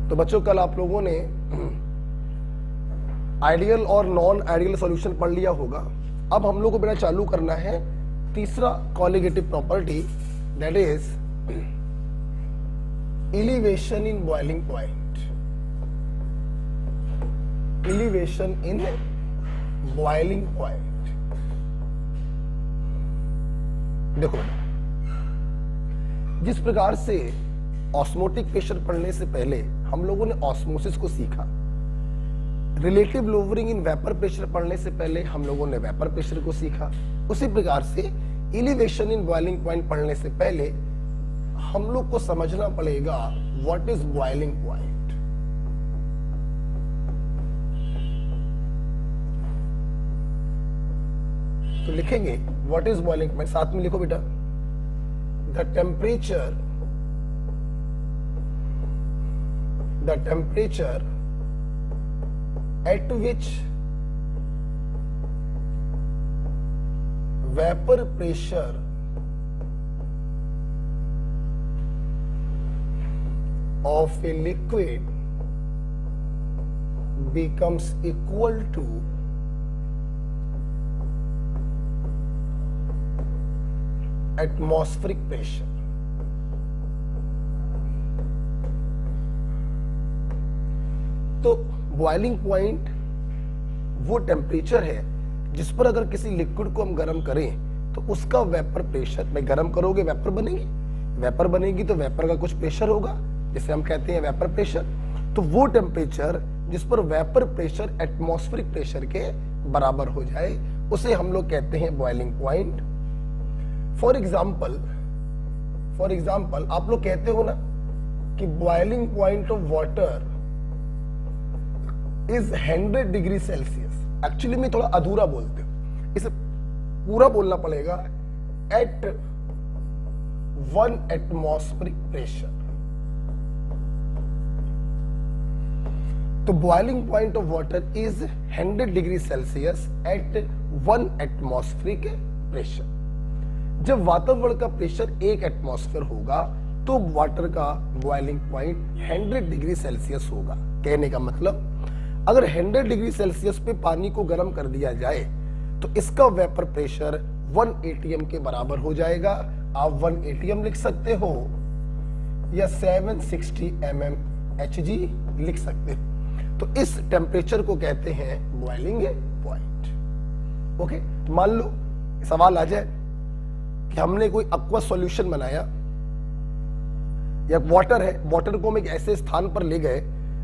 तो बच्चों कल आप लोगों ने आइडियल और नॉन आइडियल सॉल्यूशन पढ़ लिया होगा। अब हम लोग को बेटा चालू करना है तीसरा colligative property, that is elevation in boiling point. Elevation in boiling point. देखो जिस प्रकार से ऑस्मोटिक प्रेशर पढ़ने से पहले हम लोगों ने ऑस्मोसिस को सीखा, relative lowering in vapour pressure पढ़ने से पहले हम लोगों ने वेपर प्रेशर को सीखा, उसी प्रकार से एलिवेशन इन बॉइलिंग पॉइंट पढ़ने से पहले हम लोग को समझना पड़ेगा व्हाट इज बॉइलिंग पॉइंट। तो लिखेंगे व्हाट इज बॉइलिंग पॉइंट, साथ में लिखो बेटा the temperature at which vapor pressure of a liquid becomes equal to atmospheric pressure. तो बॉइलिंग पॉइंट वो टेम्परेचर है जिस पर अगर किसी लिक्विड को हम गर्म करें तो उसका वेपर प्रेशर, में गर्म करोगे वेपर बनेगी, वेपर बनेगी तो वेपर का कुछ प्रेशर होगा जिसे हम कहते हैं वेपर प्रेशर। तो वो टेम्परेचर जिस पर वेपर प्रेशर एटमॉस्फेरिक प्रेशर के बराबर हो जाए उसे हम लोग कहते हैं बॉइलिंग पॉइंट। फॉर एग्जाम्पल आप लोग कहते हो ना कि boiling point of water is 100 degree Celsius. Actually में थोड़ा अधूरा बोलते हो, इसे पूरा बोलना पड़ेगा एट 1 एटमॉस्फेरिक प्रेशर। तो boiling point of water is 100 degree Celsius at 1 atmospheric pressure. जब वातावरण का प्रेशर 1 एटमॉस्फेयर होगा तो वाटर का बॉइलिंग पॉइंट 100 डिग्री सेल्सियस होगा। कहने का मतलब अगर 100 डिग्री सेल्सियस पे पानी को गर्म कर दिया जाए तो इसका वेपर प्रेशर 1 एटीएम के बराबर हो जाएगा। आप 1 एटीएम लिख सकते हो या 760 mmHg लिख सकते हो। तो इस टेम्परेचर को कहते हैं बॉइलिंग पॉइंट। ओके, मान लो सवाल आ जाए कि हमने कोई एक्वा सॉल्यूशन बनाया या वाटर है, वाटर को हम एक ऐसे स्थान पर ले गए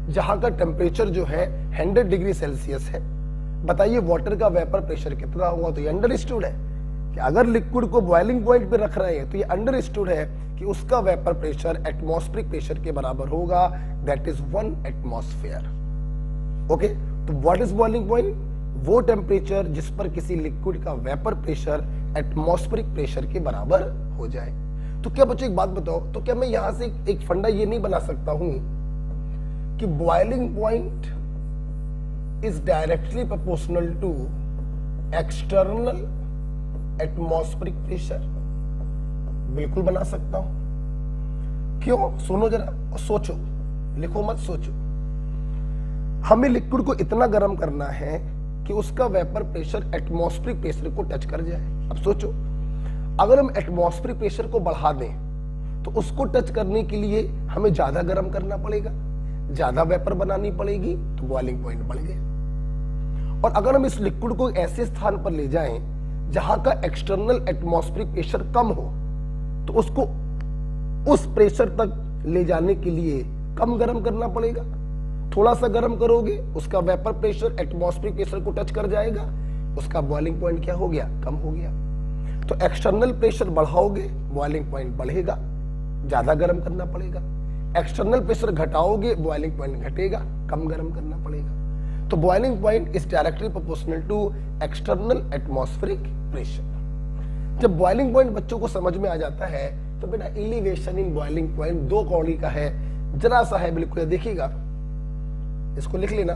जहां का टेम्परेचर जो है 100 डिग्री सेल्सियस है। बताइए वाटर का वेपर प्रेशर कितना होगा? तो ये अंडरस्टूड है कि अगर लिक्विड को बॉइलिंग पॉइंट पे रख रहे हैं तो ये अंडरस्टूड है कि उसका वेपर प्रेशर एटमॉस्फेरिक प्रेशर के बराबर होगा, दैट इज 1 एटमॉस्फेयर। ओके, तो व्हाट इज बॉइलिंग पॉइंट? वो टेम्परेचर जिस पर किसी लिक्विड का वेपर प्रेशर एटमॉस्फेरिक प्रेशर के बराबर हो जाए। तो क्या बच्चों एक बात बताओ, तो क्या मैं यहां से एक फंडा ये नहीं बना सकता हूं कि boiling point is directly proportional to external atmospheric pressure? बिल्कुल बना सकता हूं। क्यों? सुनो जरा और सोचो, लिखो मत, सोचो। हमें लिक्विड को इतना गर्म करना है कि उसका वेपर प्रेशर एटमॉस्फेरिक प्रेशर को टच कर जाए। अब सोचो, अगर हम एटमॉस्फेरिक प्रेशर को बढ़ा दें तो उसको टच करने के लिए हमें ज्यादा गर्म करना पड़ेगा, ज्यादा वेपर बनानी पड़ेगी, तो बॉइलिंग पॉइंट बढ़ गया। और अगर हम इस लिक्विड को ऐसे स्थान पर ले जाएं जहां का एक्सटर्नल एटमॉस्फेरिक प्रेशर कम हो तो उसको उस प्रेशर तक ले जाने के लिए कम गर्म करना पड़ेगा। थोड़ा सा गर्म करोगे उसका वेपर प्रेशर एटमॉस्फेरिक प्रेशर को टच कर जाएगा, उसका बॉइलिंग पॉइंट क्या हो गया? कम हो गया। तो एक्सटर्नल प्रेशर बढ़ाओगे बॉइलिंग पॉइंट बढ़ेगा, ज्यादा गर्म करना पड़ेगा। एक्सटर्नल प्रेशर घटाओगे बॉइलिंग पॉइंट घटेगा, कम गर्म करना पड़ेगा। तो boiling point is directly proportional to external atmospheric pressure. जब बॉइलिंग पॉइंट बच्चों को समझ में आ जाता है तो बेटा एलिवेशन इन बॉइलिंग पॉइंट 2 कौड़ी का है, जरा सा है, बिल्कुल देखिएगा, इसको लिख लेना।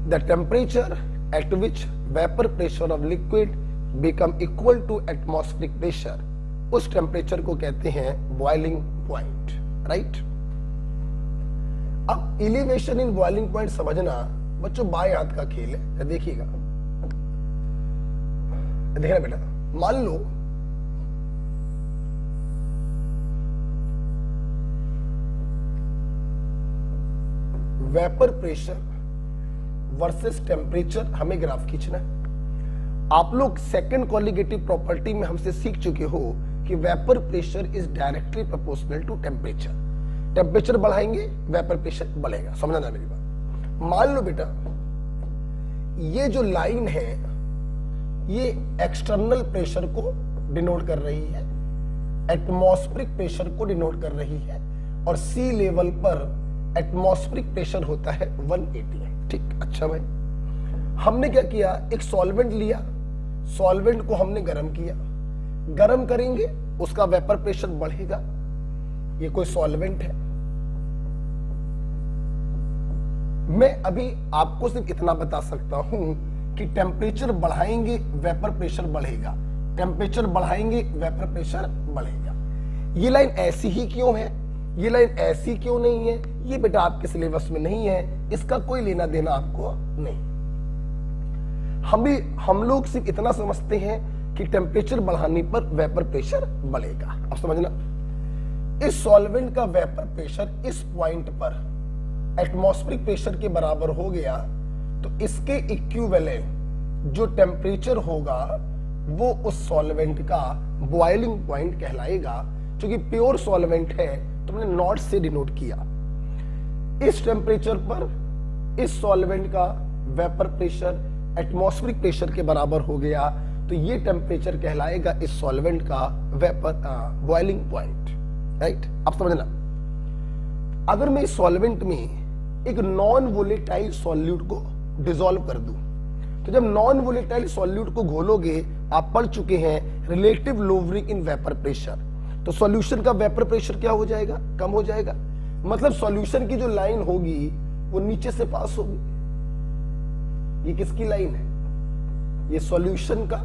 The temperature at which vapour pressure of liquid become equal to atmospheric pressure, उस टेम्परेचर को कहते हैं बॉइलिंग पॉइंट, राइट। अब एलिवेशन इन बॉइलिंग पॉइंट समझना बच्चों बाएं हाथ का खेल है। देखिएगा, देखना बेटा, मान लो वेपर प्रेशर वर्सेस टेम्परेचर हमें ग्राफ खींचना है। आप लोग सेकंड कॉलिगेटिव प्रॉपर्टी में हमसे सीख चुके हो कि vapour pressure is directly proportional to temperature. Temperature बढ़ाएंगे वेपर प्रेशर बढ़ेगा, समझना मेरी बात। मान लो बेटा ये जो लाइन है ये एक्सटर्नल प्रेशर को डिनोट कर रही है, एटमॉस्फेरिक प्रेशर को डिनोट कर रही है, और सी लेवल पर एटमॉस्फेरिक प्रेशर होता है 180। ठीक, अच्छा भाई, हमने क्या किया, एक सॉल्वेंट लिया, सॉल्वेंट को हमने गर्म किया, गर्म करेंगे उसका वेपर प्रेशर बढ़ेगा। ये कोई सॉल्वेंट है। मैं अभी आपको सिर्फ इतना बता सकता हूं कि टेम्परेचर बढ़ाएंगे वेपर प्रेशर बढ़ेगा, टेम्परेचर बढ़ाएंगे वेपर प्रेशर बढ़ेगा। ये लाइन ऐसी ही क्यों है, ये लाइन ऐसी क्यों नहीं है, ये बेटा आपके सिलेबस में नहीं है, इसका कोई लेना देना आपको नहीं। हम लोग सिर्फ इतना समझते हैं कि टेम्परेचर बढ़ाने पर वेपर प्रेशर बढ़ेगा। अब समझना, इस सॉल्वेंट का वेपर प्रेशर इस पॉइंट पर एटमॉस्फेरिक प्रेशर के बराबर हो गया तो इसके इक्विवेलेंट जो टेम्परेचर होगा वो उस सॉल्वेंट का बॉइलिंग पॉइंट कहलाएगा। क्योंकि प्योर सॉल्वेंट है तो हमने नॉट से डिनोट किया। इस टेम्परेचर पर इस सॉल्वेंट का वेपर प्रेशर एटमॉस्फेरिक प्रेशर के बराबर हो गया तो ये टेम्परेचर कहलाएगा इस सॉल्वेंट का वेपर बॉइलिंग पॉइंट। राइट, अब समझना, अगर मैं इस सॉल्वेंट में एक नॉन वोलेटाइल सॉल्यूट को डिसॉल्व कर दूं, तो जब नॉन वोलेटाइल सॉल्यूट को घोलोगे, आप पढ़ चुके हैं relative lowering in vapour pressure, तो सॉल्यूशन का वेपर प्रेशर क्या हो जाएगा, कम हो जाएगा। मतलब सॉल्यूशन की जो लाइन होगी वो नीचे से पास होगी। ये किसकी लाइन है, ये सॉल्यूशन का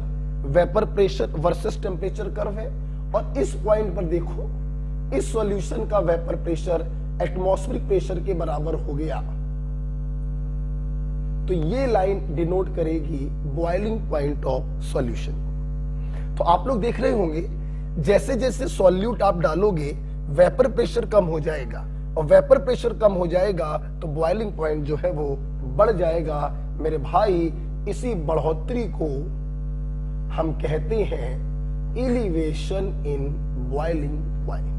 vapour pressure versus temperature curve है। और इस पॉइंट पर देखो, इस सॉल्यूशन का वेपर प्रेशर एटमॉस्फेरिक प्रेशर के बराबर हो गया, तो ये लाइन डिनोट करेगी बॉइलिंग पॉइंट ऑफ सॉल्यूशन। तो आप लोग देख रहे होंगे जैसे जैसे सॉल्यूट आप डालोगे वेपर प्रेशर कम हो जाएगा, और वेपर प्रेशर कम हो जाएगा तो बॉइलिंग पॉइंट जो है वो बढ़ जाएगा। मेरे भाई, इसी बढ़ोतरी को हम कहते हैं एलिवेशन इन बॉइलिंग पॉइंट।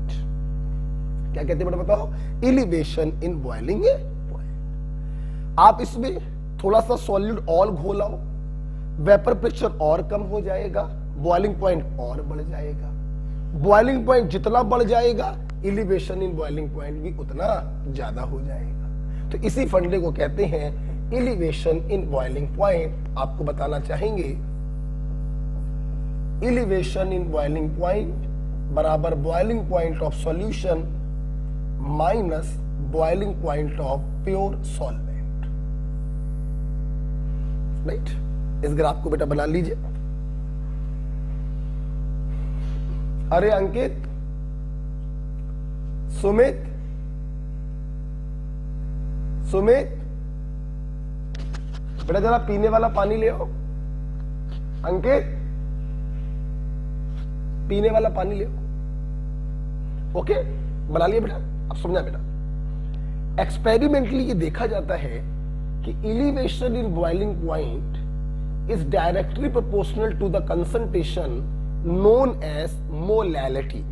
क्या कहते हैं बेटा बताओ, एलिवेशन इन बॉइलिंग पॉइंट। आप इसमें थोड़ा सा सॉल्यूट और घोलाओ, वेपर प्रेशर और कम हो जाएगा, बॉइलिंग पॉइंट और बढ़ जाएगा। बॉइलिंग पॉइंट जितना बढ़ जाएगा एलिवेशन इन बॉइलिंग पॉइंट भी उतना ज्यादा हो जाएगा। तो इसी फंडे को कहते हैं एलिवेशन इन बॉइलिंग पॉइंट। आपको बताना चाहेंगे एलिवेशन इन बॉइलिंग पॉइंट बराबर boiling point of solution minus boiling point of pure solvent. Right, इस ग्राफ को बेटा बना लीजिए। अरे अंकित, सुमित, सुमित बेटा जरा पीने वाला पानी ले आओ। अंकित, पीने वाला पानी ले आओ। ओके, बना लिया बेटा। अब समझा बेटा, एक्सपेरिमेंटली ये देखा जाता है कि elevation in boiling point is directly proportional to the concentration known as molality.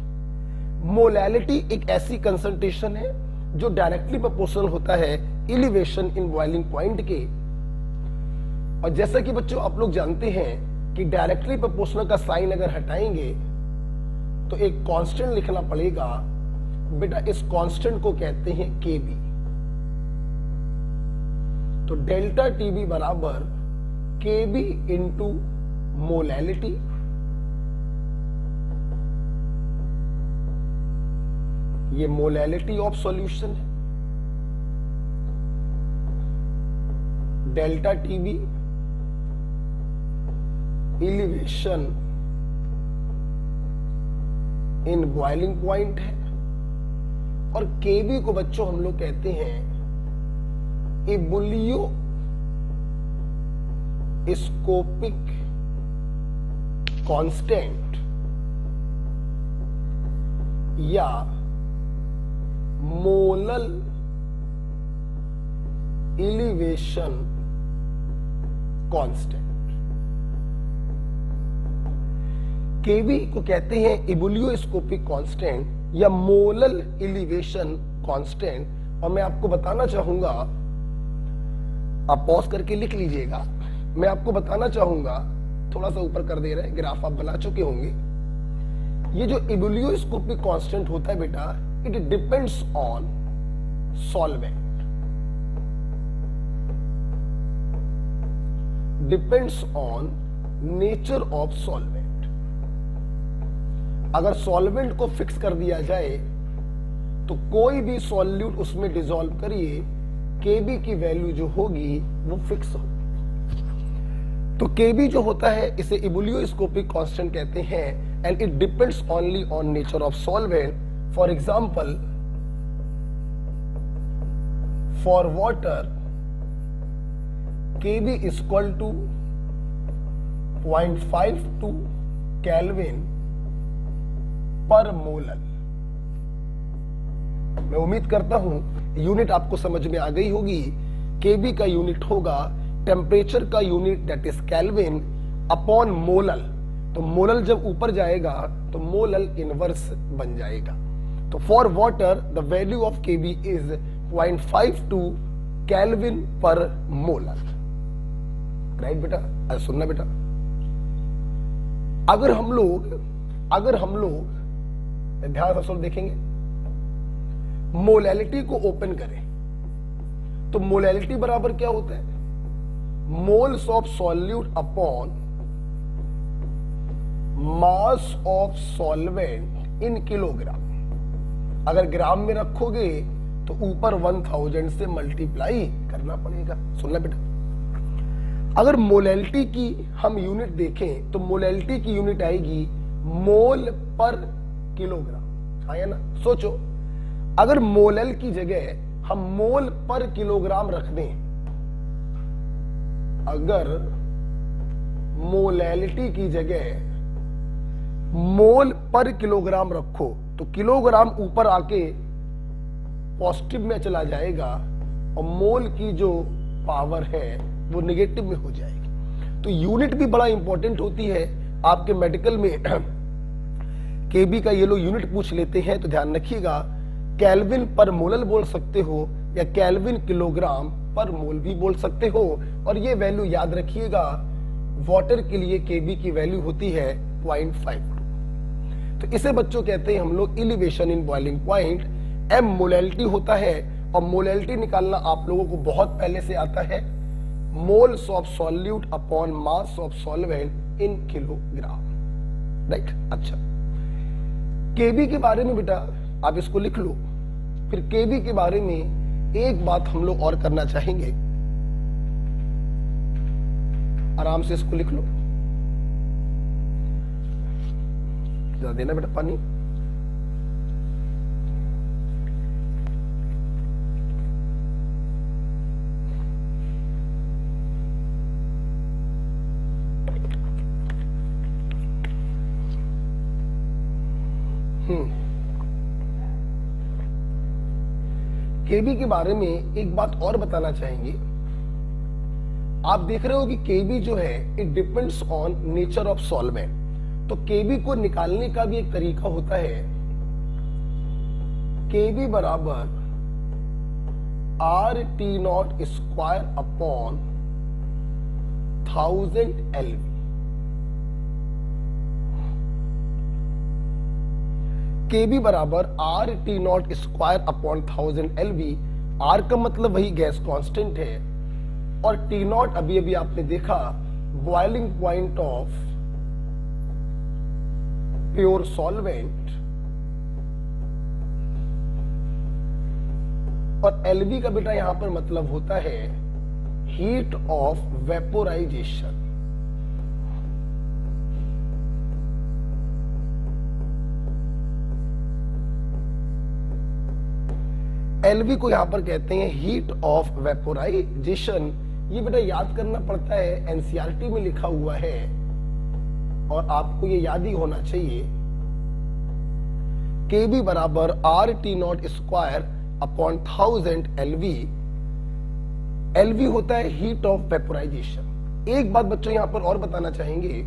Molality एक ऐसी कंसंट्रेशन है जो डायरेक्टली प्रोपोर्शनल होता है एलिवेशन इन बॉइलिंग पॉइंट के। और जैसा कि बच्चों आप लोग जानते हैं कि डायरेक्टली प्रोपोर्शनल का साइन अगर हटाएंगे तो एक कांस्टेंट लिखना पड़ेगा। बेटा इस कांस्टेंट को कहते हैं केबी। तो डेल्टा टीबी बराबर केबी इंटू मोलैलिटी। ये मोलैलिटी ऑफ सॉल्यूशन है। Delta TB elevation in boiling point है। और केबी को बच्चों हम लोग कहते हैं एबुलियोस्कोपिक कांस्टेंट या मोलल एलिवेशन कांस्टेंट। केवी को कहते हैं एबुलियोस्कोपिक कांस्टेंट या मोलल एलिवेशन कांस्टेंट। और मैं आपको बताना चाहूंगा, आप पॉज करके लिख लीजिएगा, मैं आपको बताना चाहूंगा, थोड़ा सा ऊपर कर दे रहे हैं, ग्राफ आप बना चुके होंगे। ये जो एबुलियोस्कोपिक कांस्टेंट होता है बेटा, it depends on solvent, depends on nature of solvent. अगर सॉल्वेंट को फिक्स कर दिया जाए तो कोई भी सॉल्यूट उसमें डिसॉल्व करिए, केबी की वैल्यू जो होगी वो फिक्स हो। तो केबी जो होता है इसे एबुलियोस्कोपिक कांस्टेंट कहते हैं and it depends only on nature of solvent. For example, for water K B is equal to 0.52 kelvin per molal. मैं उम्मीद करता हूं यूनिट आपको समझ में आ गई होगी। केबी का यूनिट होगा टेम्परेचर का unit, that is kelvin upon molal. तो मोलल जब ऊपर जाएगा तो मोलल इनवर्स बन जाएगा। तो for water the value of KB is 0.52 kelvin per molal. Right बेटा, सुनना बेटा, अगर हम लोग ध्यान से सब देखेंगे, मोलैलिटी को ओपन करें तो मोलैलिटी बराबर क्या होता है? Moles of solute upon mass of solvent in kilogram. अगर ग्राम में रखोगे तो ऊपर 1000 से मल्टीप्लाई करना पड़ेगा। सुनना बेटा, अगर मोलैलिटी की हम यूनिट देखें तो मोलैलिटी की यूनिट आएगी मोल पर किलोग्राम। आया ना? सोचो, अगर मोलल की जगह हम मोल पर किलोग्राम रख दें, अगर मोलैलिटी की जगह मोल पर किलोग्राम रखो तो किलोग्राम ऊपर आके पॉजिटिव में चला जाएगा और मोल की जो पावर है वो नेगेटिव में हो जाएगी। तो यूनिट भी बड़ा इंपॉर्टेंट होती है। आपके मेडिकल में केबी का ये लोग यूनिट पूछ लेते हैं, तो ध्यान रखिएगा, केल्विन पर मोलल बोल सकते हो या केल्विन किलोग्राम पर मोल भी बोल सकते हो। और ये वैल्यू याद रखिएगा, वाटर के लिए केबी की वैल्यू होती है 0.52। तो इसे बच्चों कहते हैं हम लोग elevation in boiling point. M molality होता है और मोलैलिटी निकालना आप लोगों को बहुत पहले से आता है, moles of solute upon mass of solvent in kilogram. Right, अच्छा, केबी के बारे में बेटा आप इसको लिख लो। फिर केबी के बारे में एक बात हम लोग और करना चाहेंगे, आराम से इसको लिख लो। जरा देना बेटा पानी। केबी के बारे में एक बात और बताना चाहेंगे। आप देख रहे हो कि केबी जो है it depends on nature of solvent. तो केबी को निकालने का भी एक तरीका होता है, केबी बराबर RT0 स्क्वायर अपॉन 1000 LV। केबी बराबर RT0 square upon 1000 LV। R का मतलब वही गैस कांस्टेंट है और T0 अभी अभी आपने देखा boiling point of pure solvent, और LV का बेटा यहां पर मतलब होता है हीट ऑफ वेपोराइजेशन। एलवी को यहां पर कहते हैं हीट ऑफ वेपोराइजेशन। ये बेटा याद करना पड़ता है, एनसीईआरटी में लिखा हुआ है और आपको ये याद ही होना चाहिए। केबी बराबर R T naught square upon 1000 L V. L V होता है हीट ऑफ वेपोराइजेशन। एक बात बच्चों यहां पर और बताना चाहेंगे,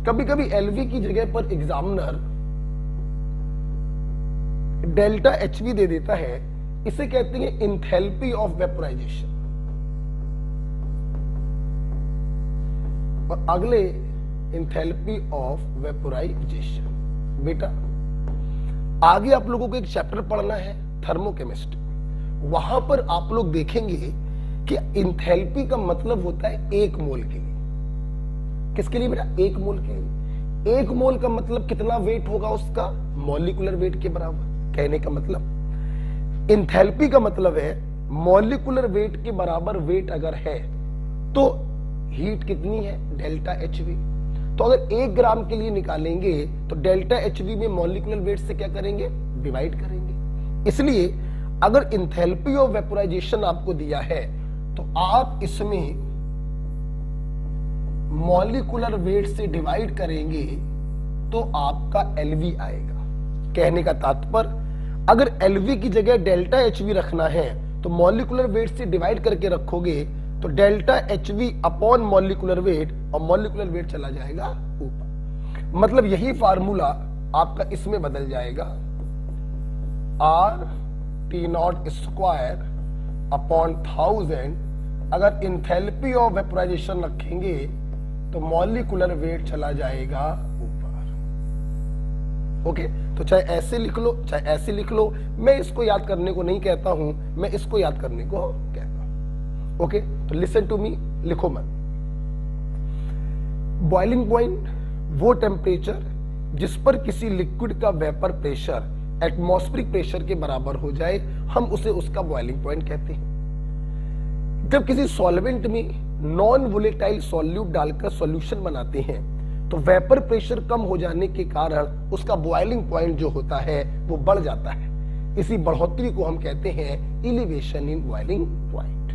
कभी कभी एलवी की जगह पर एग्जामिनर डेल्टा एचवी दे देता है, इसे कहते हैं इंथैल्पी ऑफ वेपोराइजेशन। और अगले इंथैल्पी ऑफ वेपोराइजेशन। बेटा आगे आप लोगों को एक चैप्टर पढ़ना है थर्मोकेमिस्ट्री, वहां पर आप लोग देखेंगे कि इंथैल्पी का मतलब होता है एक मोल के लिए। किसके लिए बेटा? एक मोल के लिए। एक मोल का मतलब कितना वेट होगा उसका? मॉलिक्यूलर वेट के बराबर। कहने का मतलब इंथैल्पी का मतलब है मॉलिक्यूलर वेट के बराबर वेट अगर है तो हीट कितनी है? Delta HV. तो अगर 1 ग्राम के लिए निकालेंगे तो डेल्टा एचवी में मॉलिक्यूलर वेट से क्या करेंगे? डिवाइड करेंगे। इसलिए अगर इंथैल्पी ऑफ वेपोराइजेशन आपको दिया है तो आप इसमें मॉलिक्यूलर वेट से डिवाइड करेंगे तो आपका एलवी आएगा। कहने का तात्पर्य अगर एलवी की जगह डेल्टा एचवी रखना है तो मॉलिक्यूलर वेट से डिवाइड करके रखोगे तो delta HV upon molecular weight, और मॉलिक्यूलर वेट चला जाएगा ऊपर। मतलब यही फार्मूला आपका इसमें बदल जाएगा, are T naught square upon 1000। अगर इंथैल्पी ऑफ वेपोराइजेशन रखेंगे तो मॉलिक्यूलर वेट चला जाएगा ऊपर। ओके, तो चाहे ऐसे लिख लो चाहे ऐसे लिख लो, मैं इसको याद करने को नहीं कहता हूं, मैं इसको याद करने को कहता हूं। ओके, तो लिसन टू मी, लिखो मत। बॉइलिंग पॉइंट वो टेम्परेचर जिस पर किसी लिक्विड का वेपर प्रेशर एटमॉस्फेरिक प्रेशर के बराबर हो जाए, हम उसे उसका बॉइलिंग पॉइंट कहते हैं। जब किसी सॉल्वेंट में नॉन वोलेटाइल सॉल्यूट डालकर सॉल्यूशन बनाते हैं तो वेपर प्रेशर कम हो जाने के कारण उसका बॉइलिंग पॉइंट जो होता है वो बढ़ जाता है। इसी बढ़ोतरी को हम कहते हैं elevation in boiling point.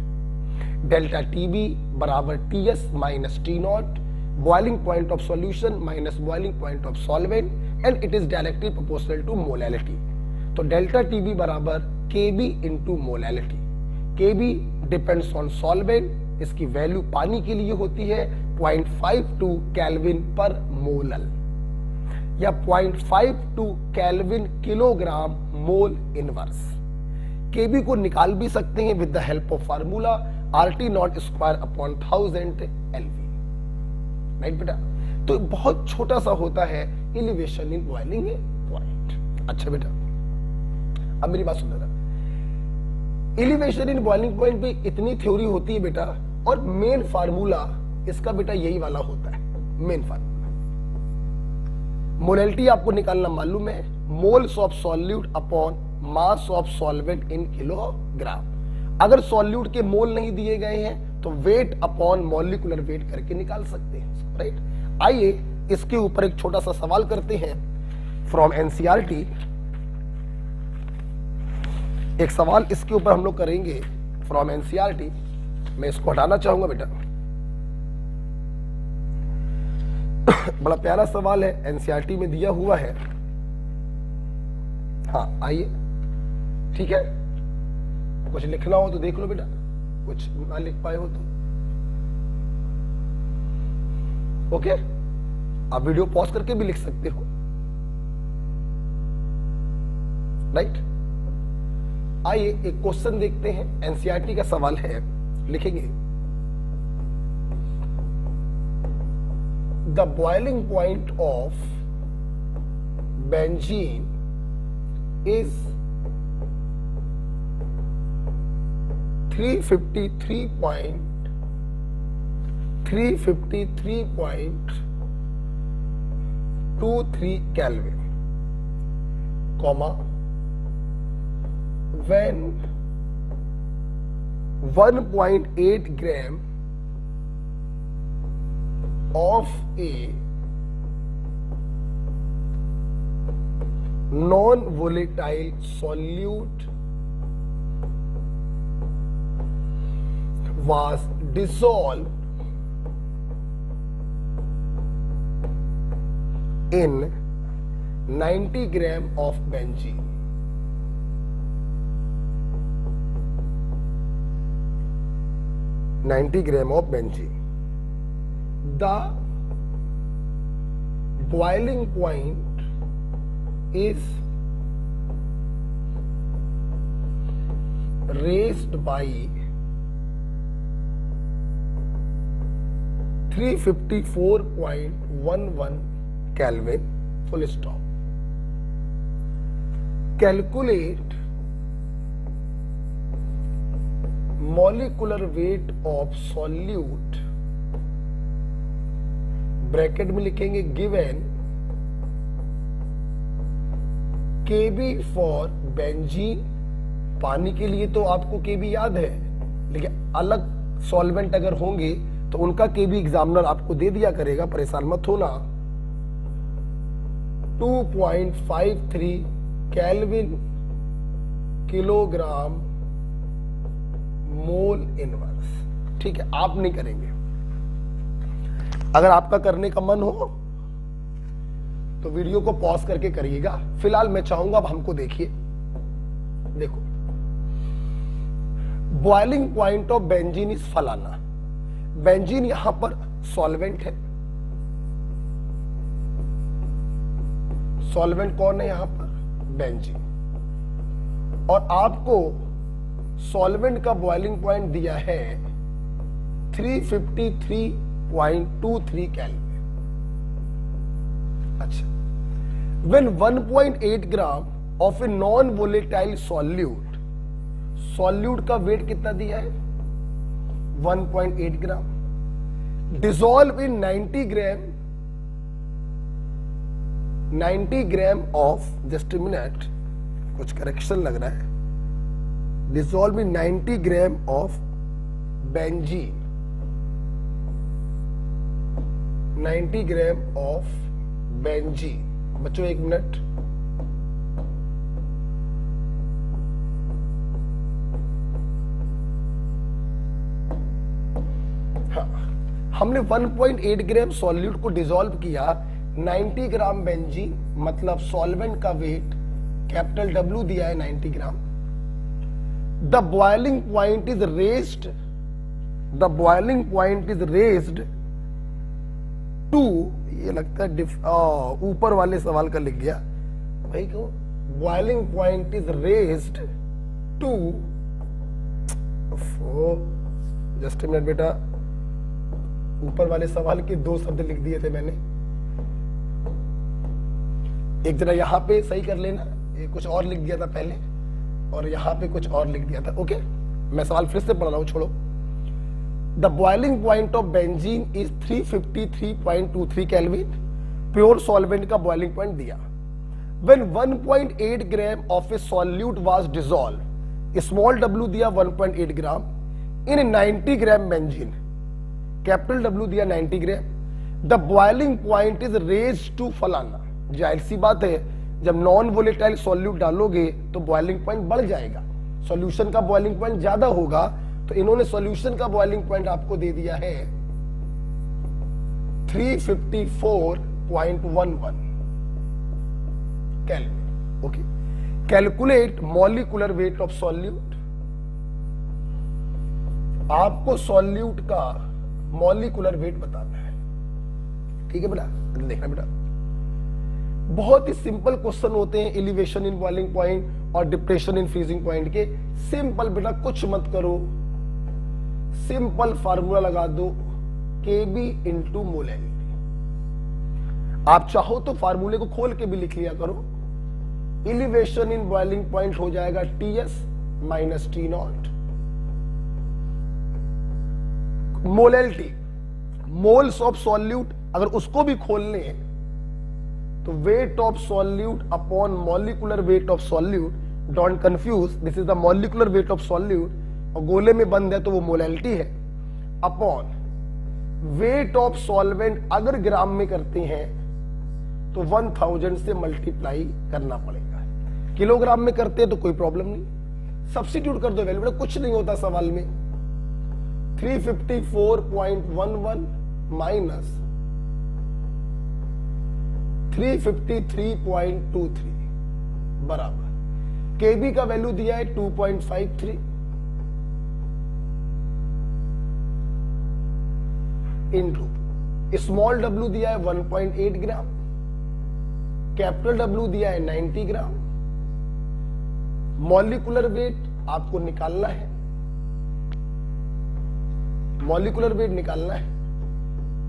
Delta TB बराबर TS minus T naught, boiling point of solution minus boiling point of solvent, and it is directly proportional to molality. तो डेल्टा टीबी बराबर KB into molality. KB depends on solvent, इसकी value पानी के लिए होती है 0.52 kelvin per molal या 0.52 kelvin kilogram mole inverse. K B को निकाल भी सकते हैं with the help of formula R T naught square upon 1000 L V. Right बेटा, तो बहुत छोटा सा होता है एलिवेशन इन बॉइलिंग पॉइंट। अच्छा बेटा, अब मेरी बात सुन रहा, एलिवेशन इन बॉइलिंग पॉइंट पे इतनी थ्योरी होती है बेटा, और मेन फार्मूला इसका बेटा यही वाला होता है। मेन फार्मूला मोलैलिटी आपको निकालना मालूम है, moles of solute upon mass of solvent in kilogram. अगर सॉल्यूट के मोल नहीं दिए गए हैं तो वेट अपॉन मॉलिक्यूलर वेट करके निकाल सकते हैं। राइट, आइए इसके ऊपर एक छोटा सा सवाल करते हैं फ्रॉम एनसीईआरटी। एक सवाल इसके ऊपर हम लोग करेंगे फ्रॉम एनसीईआरटी। मैं इसको हटाना चाहूंगा बेटा, बड़ा प्यारा सवाल है, एनसीईआरटी में दिया हुआ है। हाँ आइए, ठीक है, कुछ लिखना हो तो देख लो बेटा, कुछ ना लिख पाए हो तो ओके, आप वीडियो पॉज करके भी लिख सकते हो। राइट, आइए एक क्वेश्चन देखते हैं, एनसीईआरटी का सवाल है, लिखेंगे the boiling point of benzene is 353.23 Kelvin, comma when 1.8 gram of a non-volatile solute was dissolved in 90 gram of benzene. The boiling point is raised by 354.11 Kelvin, full stop. Calculate molecular weight of solute, bracket में लिखेंगे given Kb for benzene. पानी के लिए तो आपको Kb याद है, लेकिन अलग सॉल्वेंट अगर होंगे तो उनका Kb एग्जामिनर आपको दे दिया करेगा, परेशान मत होना। 2.53 केल्विन किलोग्राम मोल इनवर्स। ठीक है, आप नहीं करेंगे, अगर आपका करने का मन हो तो वीडियो को पॉज करके करिएगा। फिलहाल मैं चाहूंगा अब हमको देखिए, देखो boiling point of benzene is फलाना। बेंजीन यहां पर सॉल्वेंट है, सॉल्वेंट कौन है यहां पर? बेंजीन। और आपको सॉल्वेंट का बॉइलिंग पॉइंट दिया है 353.23 केल्विन। अच्छा, when 1.8 gram of a non volatile solute, solute का वेट कितना दिया है? 1.8 gram, dissolve in 90 gram of, just minute कुछ करेक्शन लग रहा है, dissolve in 90 gram of benzene, 90 gram of benzene. बच्चों एक मिनट, हाँ, हमने 1.8 ग्राम सॉल्यूट को डिसॉल्व किया 90 ग्राम बेंजीन, मतलब सॉल्वेंट का वेट कैपिटल W दिया है 90 gram. The boiling point is raised to, ये लगता है ऊपर वाले सवाल का लिख गया भाई, क्यों? Boiling point is raised to, just minute बेटा, ऊपर वाले सवाल के 2 शब्द लिख दिए थे मैंने, एक जरा यहां पे सही कर लेना, ये कुछ और लिख दिया था पहले और यहां पे कुछ और लिख दिया था। ओके, मैं सवाल फिर से पढ़ रहा हूं, छोड़ो। The boiling point of benzene is 353.23 kelvin, pure solvent का बॉइलिंग पॉइंट दिया। When 1.8 gram of a solute was dissolve, small w दिया 1.8 gram in 90 gram benzene, capital W दिया 90 gram. The boiling point is raised to फलाना। जाहिर सी बात है, जब non volatile solute डालोगे तो बॉइलिंग पॉइंट बढ़ जाएगा, सॉल्यूशन का बॉइलिंग पॉइंट ज्यादा होगा, तो इन्होंने सॉल्यूशन का बॉइलिंग पॉइंट आपको दे दिया है 354.11 kelvin. Okay, calculate molecular weight of solute. आपको सॉल्यूट का मॉलिक्यूलर वेट बताना है, ठीक है बेटा? देखना बेटा, बहुत ही सिंपल क्वेश्चन होते हैं एलिवेशन इन बॉइलिंग पॉइंट और डिप्रेशन इन फ्रीजिंग पॉइंट के। सिंपल बेटा, कुछ मत करो, सिंपल फार्मूला लगा दो, Kb इंटू मोलैलिटी। आप चाहो तो फार्मूले को खोल के भी लिख लिया करो। एलिवेशन इन बॉइलिंग पॉइंट हो जाएगा Ts minus T0। Molality, moles of solute, अगर उसको भी खोल लें तो weight of solute upon molecular weight of solute, don't confuse, this is the molecular weight of solute, और गोले में बंद है तो वो मोलैलिटी है, अपॉन वेट ऑफ सॉल्वेंट। अगर ग्राम में करते हैं तो 1000 से मल्टीप्लाई करना पड़ेगा, किलोग्राम में करते हैं तो कोई प्रॉब्लम नहीं, सब्स्टिट्यूट कर दो वैल्यू, कुछ नहीं होता सवाल में। 354.11 माइनस 353.23 बराबर केबी का वैल्यू दिया है 2.53 इंटू स्मॉल डब्ल्यू दिया है 1.8 ग्राम, कैपिटल डब्ल्यू दिया है 90 ग्राम। मॉलिक्यूलर वेट आपको निकालना है, मॉलिक्यूलर वेट निकालना है।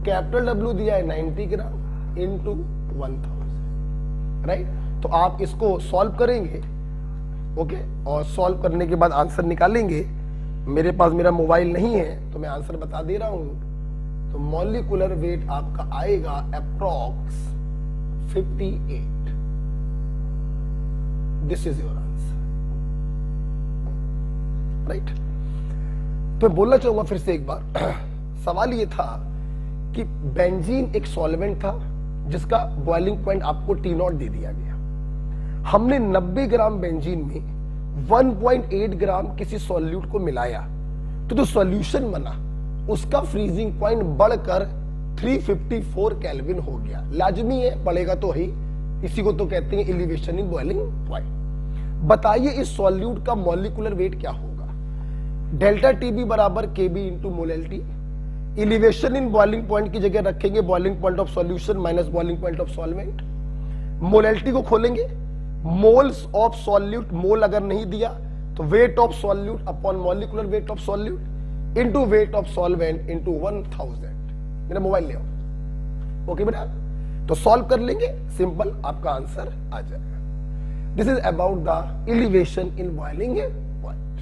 कैपिटल डब्ल्यू दिया है 90 ग्राम इंटू 1000, राइट। तो आप इसको सॉल्व करेंगे, ओके, और सॉल्व करने के बाद आंसर निकालेंगे। मेरे पास मेरा मोबाइल नहीं है तो मैं आंसर बता दे रहा हूं। तो मॉलिक्यूलर वेट आपका आएगा approx 58। This is your answer, right. तो मैं बोलना चाहूंगा फिर से एक बार सवाल ये था कि बेंजीन एक सॉल्वेंट था जिसका बॉइलिंग पॉइंट आपको T0 दे दिया गया। हमने 90 ग्राम बेंजीन में 1.8 ग्राम किसी सॉल्यूट को मिलाया तो जो सॉल्यूशन बना उसका फ्रीजिंग पॉइंट बढ़कर 354 केल्विन हो गया। लाजमी है, बढ़ेगा तो ही, इसी को तो कहते हैं एलिवेशन इन बॉइलिंग पॉइंट। बताइए इस सॉल्यूट का मॉलिक्यूलर वेट क्या होगा? डेल्टा टीबी बराबर KB into molality. Elevation in boiling point की जगह रखेंगे boiling point of solution minus boiling point of solvent. Molality को खोलेंगे, मोल्स ऑफ सॉल्यूट, मोल अगर नहीं दिया तो weight of solute upon molecular weight of solute into weight of solvent into 1000। मेरा मोबाइल ले आओ, ओके बेटा। तो सॉल्व कर लेंगे, सिंपल, आपका आंसर आ जाएगा। This is about the elevation in boiling point,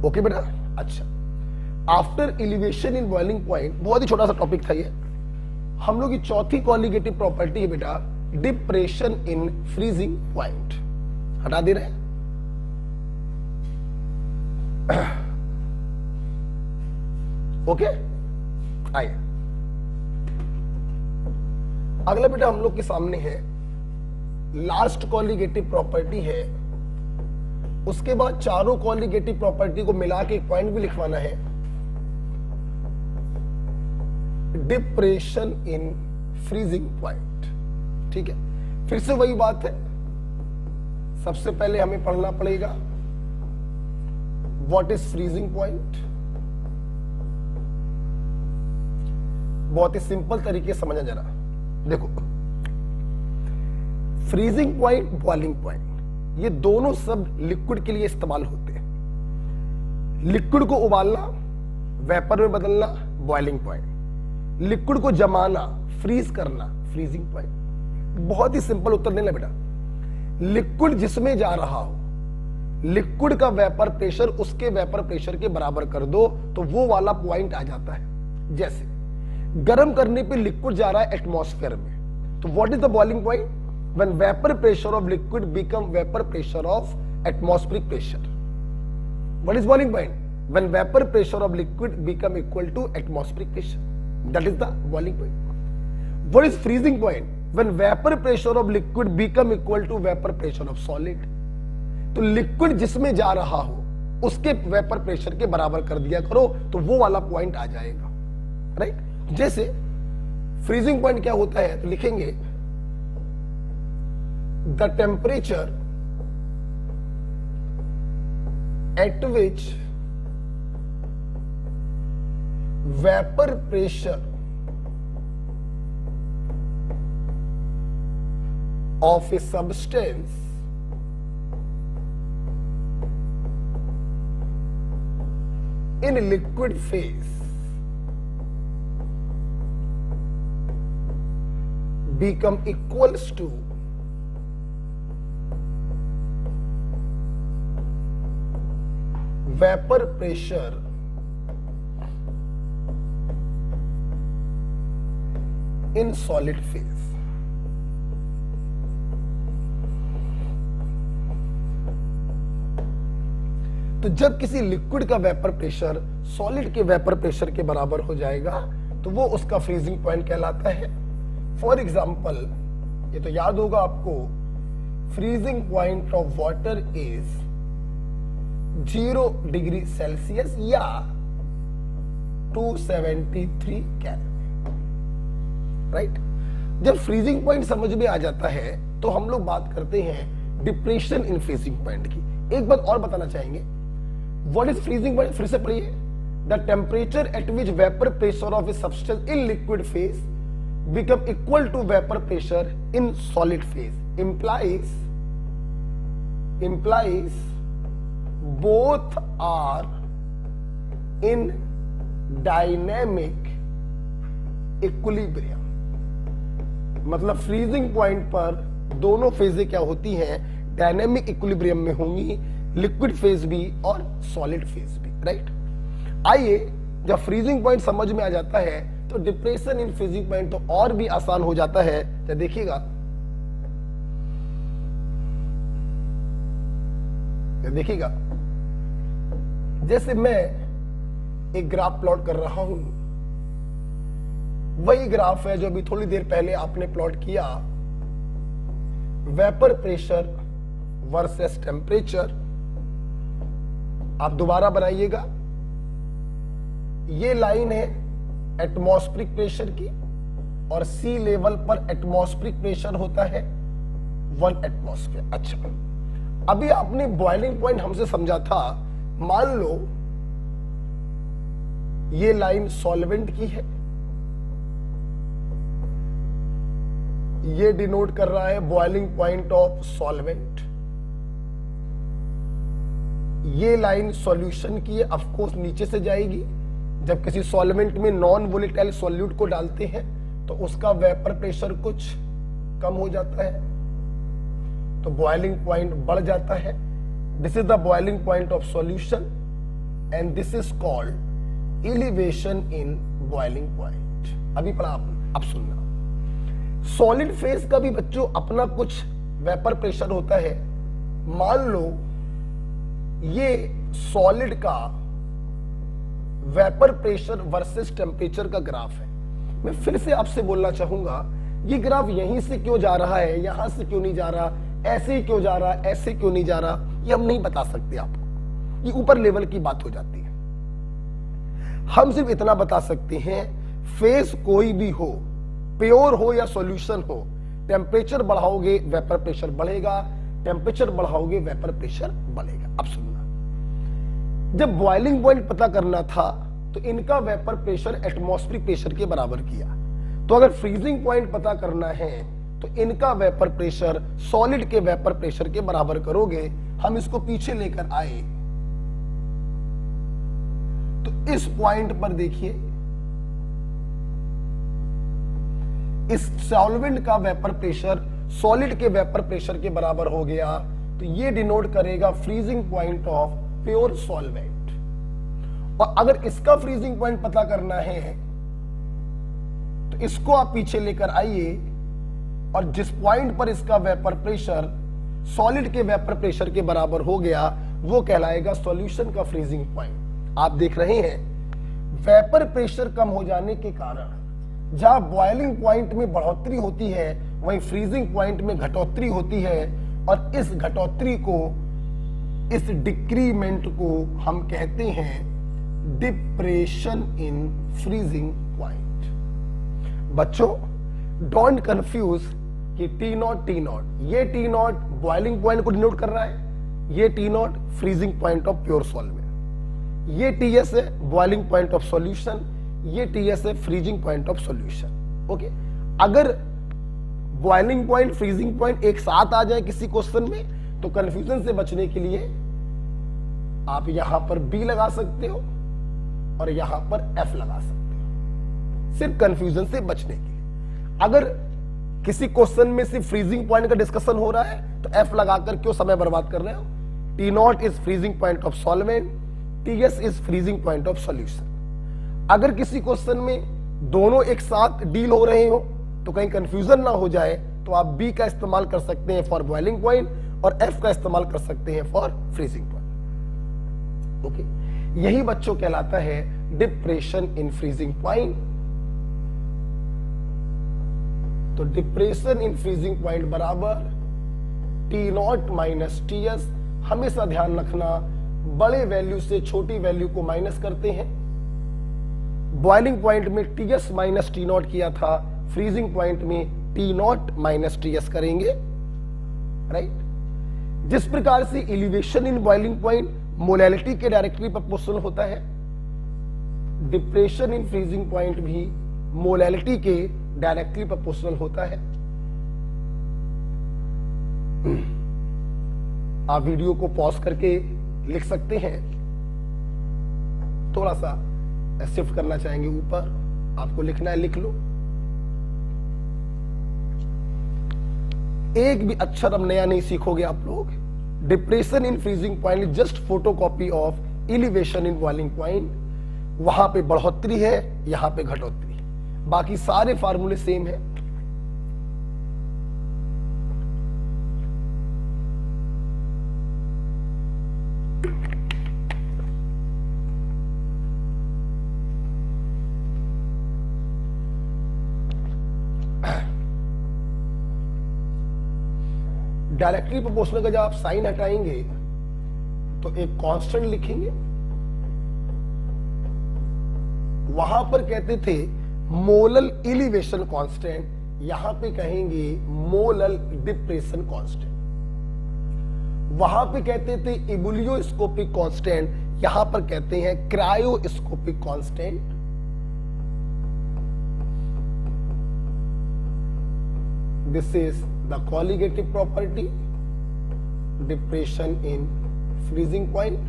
okay बेटा। अच्छा, after elevation in boiling point, बहुत ही छोटा सा टॉपिक था ये। हम लोग की चौथी कॉलिगेटिव प्रॉपर्टी है बेटा डिप्रेशन इन फ्रीजिंग पॉइंट। हटा दे रहे हैं। ओके, आइए अगला बेटा हम लोग के सामने है लास्ट कॉलिगेटिव प्रॉपर्टी है। उसके बाद चारों कॉलिगेटिव प्रॉपर्टी को मिला के एक पॉइंट भी लिखवाना है, डिप्रेशन इन फ्रीजिंग पॉइंट। ठीक है, फिर से वही बात है, सबसे पहले हमें पढ़ना पड़ेगा व्हाट इज फ्रीजिंग पॉइंट। बहुत ही सिंपल तरीके से समझना जरा। देखो, फ्रीजिंग पॉइंट, बॉइलिंग पॉइंट, ये दोनों शब्द लिक्विड के लिए इस्तेमाल होते हैं। लिक्विड को उबालना, वेपर में बदलना, बॉइलिंग पॉइंट। लिक्विड को जमाना, फ्रीज करना, फ्रीजिंग पॉइंट। बहुत ही सिंपल उत्तर देना बेटा। लिक्विड जिसमें जा रहा हो, लिक्विड का वेपर प्रेशर उसके वेपर प्रेशर के बराबर कर दो तो वो वाला पॉइंट आ जाता है। जैसे गर्म करने पे लिक्विड जा रहा है एटमॉस्फेयर में, तो what is the boiling point? When vapour pressure of liquid become vapour pressure of atmospheric pressure. What is boiling point? When vapour pressure of liquid become equal to atmospheric pressure, that is the boiling point. What is freezing point? When vapour pressure of liquid become equal to vapour pressure of solid. तो liquid जिसमें जा रहा हो उसके vapour pressure के बराबर कर दिया करो तो वो वाला पॉइंट आ जाएगा, राइट। जैसे फ्रीजिंग पॉइंट क्या होता है तो लिखेंगे the temperature at which vapour pressure of a substance in liquid phase become equals to vapor pressure in solid phase। तो जब किसी लिक्विड का वेपर प्रेशर सॉलिड के वेपर प्रेशर के बराबर हो जाएगा तो वो उसका फ्रीजिंग पॉइंट कहलाता है। फॉर एग्जाम्पल, ये तो याद होगा आपको, freezing point of water is 0 degree Celsius या 273 केल्विन, राइट। जब फ्रीजिंग पॉइंट समझ में आ जाता है तो हम लोग बात करते हैं डिप्रेशन इन फ्रीजिंग पॉइंट की। एक बात और बताना चाहेंगे, व्हाट इज फ्रीजिंग पॉइंट, फिर से पढ़िए। The temperature at which vapour pressure of a substance in liquid phase become equal to vapor pressure in solid phase implies both are in dynamic equilibrium। मतलब फ्रीजिंग पॉइंट पर दोनों फेजें क्या होती हैं, dynamic equilibrium में होंगी, लिक्विड फेज भी और सॉलिड फेज भी, राइट। आइए, जब फ्रीजिंग पॉइंट समझ में आ जाता है तो डिप्रेशन इन फ्रीजिंग पॉइंट तो और भी आसान हो जाता है। तो देखिएगा, जैसे मैं एक ग्राफ प्लॉट कर रहा हूं, वही ग्राफ है जो अभी थोड़ी देर पहले आपने प्लॉट किया, वेपर प्रेशर वर्सेस टेम्परेचर। आप दोबारा बनाइएगा, ये लाइन है एटमॉस्फेरिक प्रेशर की और सी लेवल पर एटमॉस्फेरिक प्रेशर होता है 1 एटमॉस्फेयर। अच्छा, अभी आपने बॉइलिंग पॉइंट हमसे समझा था, मान लो ये लाइन सॉल्वेंट की है, ये डिनोट कर रहा है बॉइलिंग पॉइंट ऑफ सॉल्वेंट, ये लाइन सॉल्यूशन की है, ऑफ कोर्स नीचे से जाएगी। जब किसी सॉल्वेंट में नॉन वोलेटाइल सॉल्यूट को डालते हैं तो उसका वेपर प्रेशर कुछ कम हो जाता है, तो बॉइलिंग पॉइंट बढ़ जाता है। This is the boiling point of solution and this is called elevation in boiling point. अभी पढ़ा आपने, अब सुनना। सॉलिड फेज का भी बच्चों अपना कुछ वेपर प्रेशर होता है। मान लो ये सॉलिड का वेपर प्रेशर वर्सेस टेम्परेचर का ग्राफ है। मैं फिर से आपसे बोलना चाहूंगा, ये ग्राफ यहीं से क्यों जा रहा है, यहां से क्यों नहीं जा रहा, ऐसे ही क्यों जा रहा, ऐसे क्यों नहीं जा रहा, ये हम नहीं बता सकते आपको, ये ऊपर लेवल की बात हो जाती है। हम सिर्फ इतना बता सकते हैं, फेज कोई भी हो, प्योर हो या सॉल्यूशन हो, टेम्परेचर बढ़ाओगे वेपर प्रेशर बढ़ेगा, टेम्परेचर बढ़ाओगे वेपर प्रेशर बढ़ेगा। अब सुनना, जब बॉइलिंग पॉइंट पता करना था तो इनका वेपर प्रेशर एटमॉस्फेरिक प्रेशर के बराबर किया। तो अगर फ्रीजिंग पॉइंट पता करना है तो इनका वेपर प्रेशर सॉलिड के वेपर प्रेशर के बराबर करोगे। हम इसको पीछे लेकर आए तो इस पॉइंट पर देखिए, इस सॉल्वेंट का वेपर प्रेशर सॉलिड के वेपर प्रेशर के बराबर हो गया, तो ये डिनोट करेगा freezing point of pure solvent. और अगर इसका फ्रीजिंग पॉइंट पता करना है तो इसको आप पीछे लेकर आइए और जिस पॉइंट पर इसका वेपर प्रेशर सॉलिड के वेपर प्रेशर के बराबर हो गया वो कहलाएगा सॉल्यूशन का फ्रीजिंग पॉइंट। आप देख रहे हैं वेपर प्रेशर कम हो जाने के कारण जहां बॉइलिंग पॉइंट में बढ़ोतरी होती है वहीं फ्रीजिंग पॉइंट में घटोतरी होती है, और इस घटोतरी को, इस डिक्रीमेंट को हम कहते हैं डिप्रेशन इन फ्रीजिंग पॉइंट। बच्चों डोंट कंफ्यूज कि टी नॉट ये टी नॉट बॉइलिंग पॉइंट को डिनोट कर रहा है, ये T not freezing point of pure solvent, ये टी एस है बॉइलिंग पॉइंट ऑफ सॉल्यूशन, ये टी एस है freezing point of solution. Okay, अगर बॉइलिंग पॉइंट फ्रीजिंग पॉइंट एक साथ आ जाए किसी क्वेश्चन में तो कंफ्यूजन से बचने के लिए आप यहां पर बी लगा सकते हो और यहां पर एफ लगा सकते हो, सिर्फ कंफ्यूजन से बचने के लिए। अगर किसी क्वेश्चन में सिर्फ फ्रीजिंग पॉइंट का डिस्कशन हो रहा है तो एफ लगाकर क्यों समय बर्बाद कर रहे हो। T not is freezing point of solvent, T S is freezing point of solution. अगर किसी क्वेश्चन में दोनों एक साथ डील हो रहे हो तो कहीं कंफ्यूजन ना हो जाए तो आप बी का इस्तेमाल कर सकते हैं फॉर बॉइलिंग पॉइंट और एफ का इस्तेमाल कर सकते हैं फॉर फ्रीजिंग पॉइंट। ओके, यही बच्चों कहलाता है डिप्रेशन इन फ्रीजिंग पॉइंट। तो डिप्रेशन इन फ्रीजिंग पॉइंट बराबर T not minus T S. हमेशा ध्यान रखना बड़े वैल्यू से छोटी वैल्यू को माइनस करते हैं। बॉइलिंग पॉइंट में टीएस माइनस टी नॉट किया था, फ्रीजिंग पॉइंट में टी नॉट माइनस टीएस करेंगे, राइट। जिस प्रकार से elevation in boiling point molality के डायरेक्टली प्रोपोर्शनल होता है, डिप्रेशन इन फ्रीजिंग पॉइंट भी मोलैलिटी के डायरेक्टली प्रोपोर्शनल होता है। आप वीडियो को पॉज करके लिख सकते हैं, थोड़ा सा शिफ्ट करना चाहेंगे ऊपर, आपको लिखना है लिख लो। एक भी अक्षर अब नया नहीं सीखोगे आप लोग। Depression in freezing point just photocopy of elevation in boiling point. वहां पे बढ़ोतरी है, यहां पे घटोतरी, बाकी सारे फार्मूले सेम है। डायरेक्टली प्रोपोर्शनल का जब आप साइन हटाएंगे तो एक कांस्टेंट लिखेंगे। वहां पर कहते थे मोलल एलिवेशन कांस्टेंट, यहां पे कहेंगे मोलल डिप्रेशन कांस्टेंट। वहां पे कहते थे इबुलियोस्कोपिक कांस्टेंट, यहां पर कहते हैं cryoscopic constant. This is the colligative property, depression in freezing point।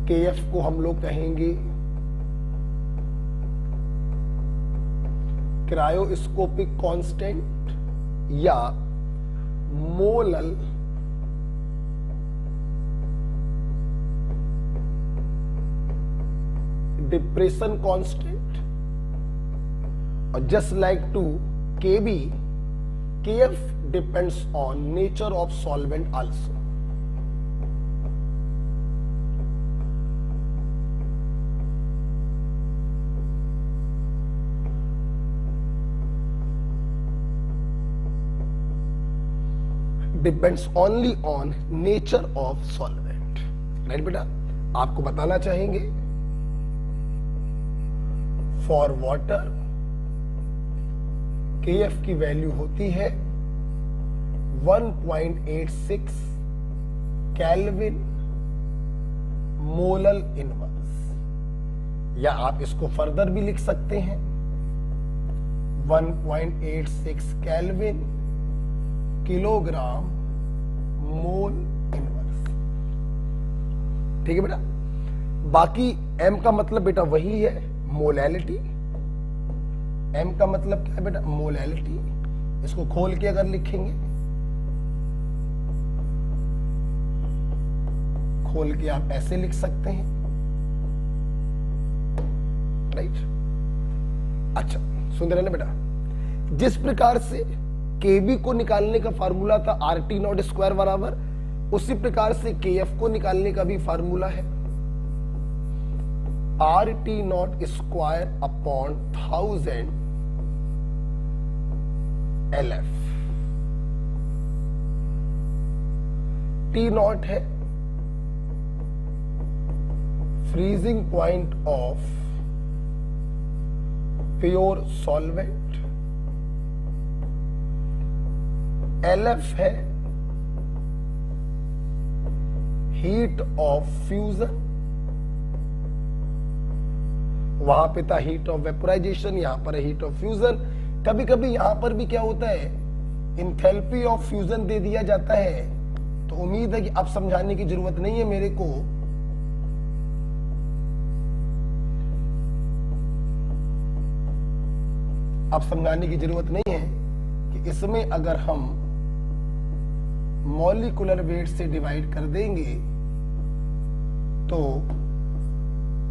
kf को हम लोग कहेंगे क्रायोस्कोपिक कांस्टेंट या मोलल डिप्रेशन कांस्टेंट। और just like to kb, kf depends on nature of solvent also। Depends only on nature of solvent, right बेटा। आपको बताना चाहेंगे फॉर वाटर kf की वैल्यू होती है 1.86 केल्विन मोलल इनवर्स, या आप इसको फर्दर भी लिख सकते हैं 1.86 केल्विन किलोग्राम मोल इनवर्स। ठीक है बेटा। बाकी m का मतलब बेटा वही है मोलैलिटी। m का मतलब क्या है बेटा? मोलैलिटी। इसको खोल के अगर लिखेंगे, खोल के आप ऐसे लिख सकते हैं, राइट। अच्छा सुन रहे ना बेटा, जिस प्रकार से kb को निकालने का फार्मूला था RT नॉट स्क्वायर बराबर, उसी प्रकार से kf को निकालने का भी फार्मूला है RT naught square upon 1000 LF। T naught है freezing point of pure solvent, LF है हीट ऑफ फ्यूजन। वहां पे था हीट ऑफ वेपोराइजेशन, यहां पर है हीट ऑफ फ्यूजन। कभी कभी यहां पर भी क्या होता है, इंथैल्पी ऑफ फ्यूजन दे दिया जाता है, तो उम्मीद है कि अब समझाने की जरूरत नहीं है मेरे को। अब समझाने की जरूरत नहीं है कि इसमें अगर हम मॉलिक्यूलर वेट से डिवाइड कर देंगे तो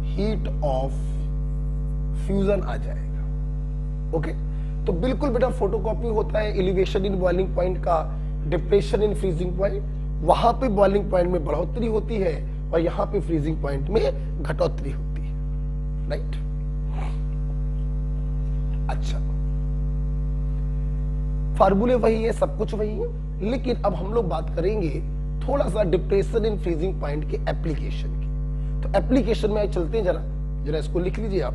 हीट ऑफ फ्यूजन आ जाएगा। ओके, तो बिल्कुल बेटा फोटोकॉपी होता है एलिवेशन इन बॉइलिंग पॉइंट का, डिप्रेशन इन फ्रीजिंग पॉइंट। वहां पे बॉइलिंग पॉइंट में बढ़ोतरी होती है और यहां पे फ्रीजिंग पॉइंट में घटोतरी होती है, राइट। अच्छा, फार्मूले वही है, सब कुछ वही है, लेकिन अब हम लोग बात करेंगे थोड़ा सा डिप्रेशन इन फ्रीजिंग पॉइंट के एप्लीकेशन की। तो एप्लीकेशन में चलते हैं, जरा इसको लिख लीजिए आप।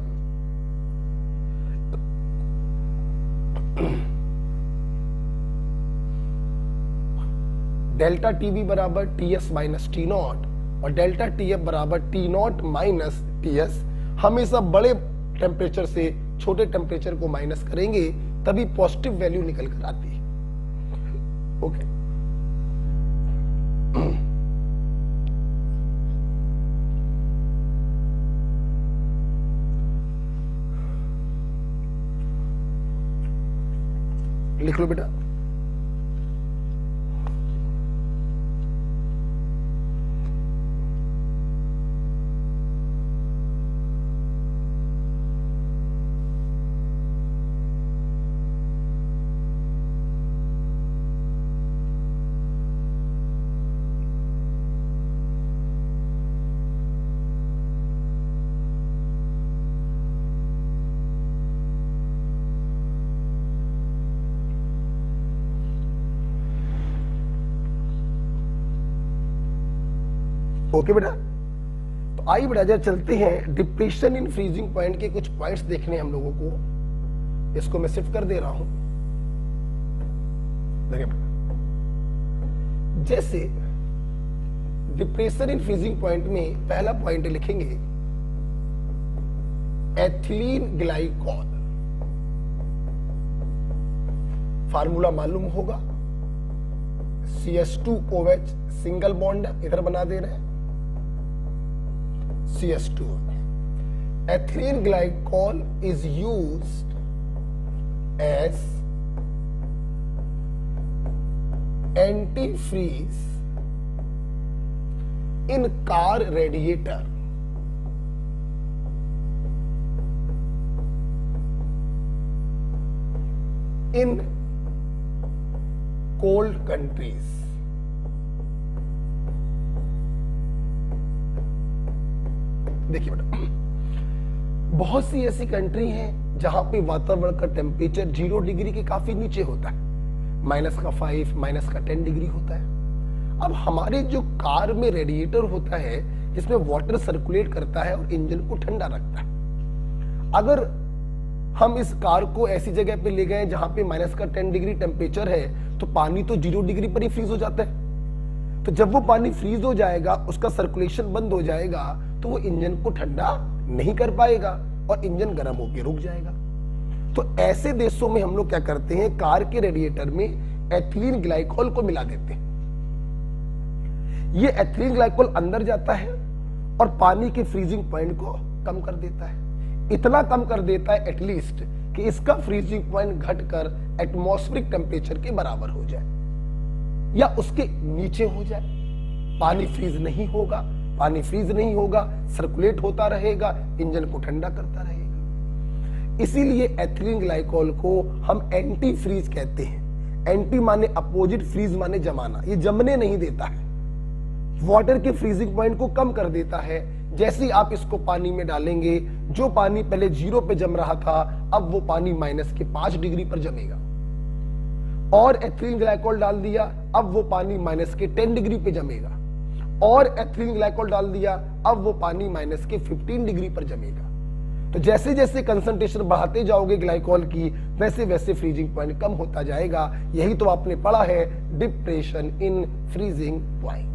डेल्टा टीबी बराबर टीएस माइनस टी नॉट और डेल्टा टीएफ बराबर टी नॉट माइनस टीएस। हमेशा बड़े टेम्परेचर से छोटे टेम्परेचर को माइनस करेंगे तभी पॉजिटिव वैल्यू निकल कर आती है। ओके, लिख लो बेटा। ओके बेटा, तो आइए बेटा जरा चलते हैं डिप्रेशन इन फ्रीजिंग पॉइंट के कुछ पॉइंट्स देखने हम लोगों को। इसको मैं शिफ्ट कर दे रहा हूं। देखिए बेटा, जैसे डिप्रेशन इन फ्रीजिंग पॉइंट में पहला पॉइंट लिखेंगे एथिलीन ग्लाइकॉल। फार्मूला मालूम होगा, CH2OH सिंगल बॉन्ड इधर बना दे रहे हैं CH2। ethylene glycol is used as antifreeze in car radiator in cold countries। देखिए बेटा, बहुत सी ऐसी कंट्री हैं जहां पे वातावरण का टेम्परेचर 0 डिग्री के काफी नीचे होता है, -5 -10 डिग्री होता है। अब हमारे जो कार में रेडिएटर होता है जिसमें वाटर सर्कुलेट करता है और इंजन को ठंडा रखता है, अगर हम इस कार को ऐसी जगह पे ले गए जहां पे -10 डिग्री टेम्परेचर है तो पानी तो 0 डिग्री पर ही फ्रीज हो जाता है। तो जब वो पानी फ्रीज हो जाएगा, उसका सर्कुलेशन बंद हो जाएगा, तो वो इंजन को ठंडा नहीं कर पाएगा और इंजन गर्म होकर रुक जाएगा। तो ऐसे देशों में हम लोग क्या करते हैं, कार के रेडिएटर में एथिलीन ग्लाइकॉल को मिला देते हैं। ये एथिलीन ग्लाइकॉल अंदर जाता है और पानी के फ्रीजिंग पॉइंट को कम कर देता है। इतना कम कर देता है एटलीस्ट कि इसका फ्रीजिंग पॉइंट घटकर एटमॉस्फेरिक टेम्परेचर के बराबर हो जाए या उसके नीचे हो जाए। पानी फ्रीज नहीं होगा, पानी फ्रीज नहीं होगा, सर्कुलेट होता रहेगा, इंजन को ठंडा करता रहेगा। इसीलिए एथिलीन ग्लाइकॉल को हम एंटी फ्रीज कहते हैं। एंटी माने अपोजिट, फ्रीज माने जमाना। ये जमने नहीं देता है, वाटर के फ्रीजिंग पॉइंट को कम कर देता है। जैसे ही आप इसको पानी में डालेंगे, जो पानी पहले 0 पे जम रहा था, अब वो पानी -5 डिग्री पर जमेगा। और एथिलीन ग्लाइकॉल डाल दिया, अब वो पानी -10 डिग्री पे जमेगा। और एथिलीन ग्लाइकॉल डाल दिया, अब वो पानी -15 डिग्री पर जमेगा। तो जैसे जैसे कंसंट्रेशन बढ़ाते जाओगे ग्लाइकॉल की, वैसे वैसे फ्रीजिंग पॉइंट कम होता जाएगा। यही तो आपने पढ़ा है, डिप्रेशन इन फ्रीजिंग पॉइंट।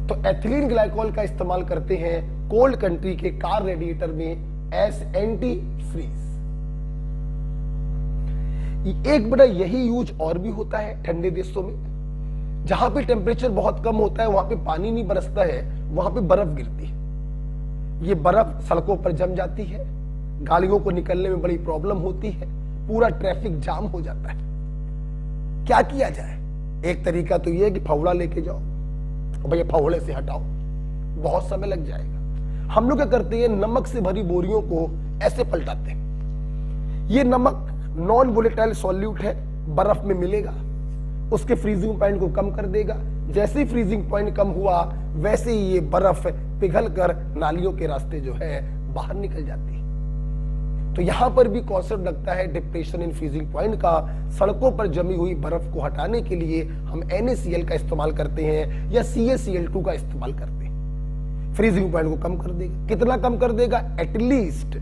तो एथिलीन ग्लाइकॉल का इस्तेमाल करते हैं कोल्ड कंट्री के कार रेडिएटर में एज एंटी फ्रीज। एक बड़ा यही यूज और भी होता है ठंडे देशों में, जहां पे टेम्परेचर बहुत कम होता है, वहां पे पानी नहीं बरसता है, वहां पे बर्फ गिरती है। ये बर्फ सड़कों पर जम जाती है, गाड़ियों को निकलने में बड़ी प्रॉब्लम होती है, पूरा ट्रैफिक जाम हो जाता है। क्या किया जाए? एक तरीका तो ये है कि फावड़ा लेके जाओ, भैया फावड़े से हटाओ, बहुत समय लग जाएगा। हम लोग क्या करते हैं, नमक से भरी बोरियों को ऐसे पलटाते हैं। ये नमक नॉन वोलेटाइल सॉल्यूट है, बर्फ में मिलेगा, उसके फ्रीजिंग पॉइंट को कम कर देगा। जैसे ही फ्रीजिंग पॉइंट कम हुआ, वैसे ही ये बर्फ पिघल कर नालियों के रास्ते जो है बाहर निकल जाती है। तो यहां पर भी कॉन्सेप्ट लगता है डिप्रेशन इन फ्रीजिंग पॉइंट का। सड़कों पर जमी हुई बर्फ को हटाने के लिए हम NaCl का इस्तेमाल करते हैं या CaCl2 का इस्तेमाल करते हैं। फ्रीजिंग पॉइंट को कम कर देगा। कितना कम कर देगा? एटलीस्ट